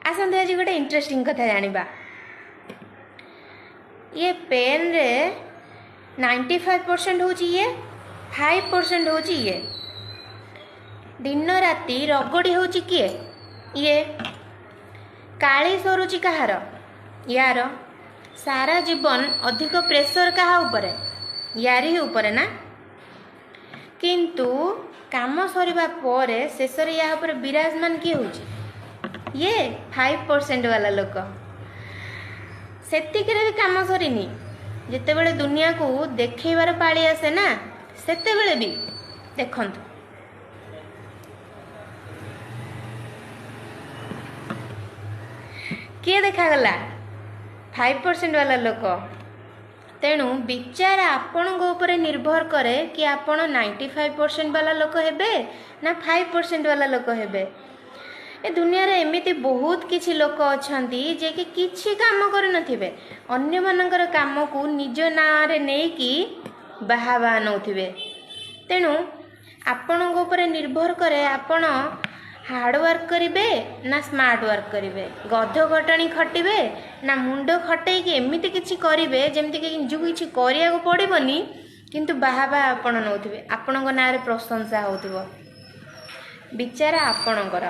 आसते आज गोटे इंटरेस्टिंग कथा जानिबा। ये पेन रे 95% होची ये 5% होची ये। दिन राति रगड़ी होची किए ये काली सरुची कहार यार सारा जीवन अधिक प्रेशर कहा ऊपर यारी ऊपर ना किंतु काम सरिबा परे शेष या ऊपर विराजमान किए होची ये 5% वाला लोक सेतिकरे भी काम सरीनी जितेबले दुनिया को देखैबार पाली आसे ना सेतेबले भी देखंतु किए देखागला 5% वाला लोक। तेणु विचार आपण ऊपर निर्भर करे कि आपण 95% वाला लोक हेबे ना 5% वाला लोक हेबे। ए दुनिया रे एमिति बहुत किछि लोक अछंती जे कि किछि काम कर नथिबे अन्य मानकर काम को निज ना रे नै कि बाहाबा नौथिबे। तेणु आपण ऊपर निर्भर करे आपण हार्ड वर्क करिबे ना स्मार्ट वर्क करिबे गध घटणी खटिबे ना मुंड खटै कि एमिति किछि करिबे जेमति कि निजु किछि करिया को पड़िबनी किंतु बाहाबा आपण नौथिबे आपणक ना रे प्रशंसा होथिबो। विचार आपणकर।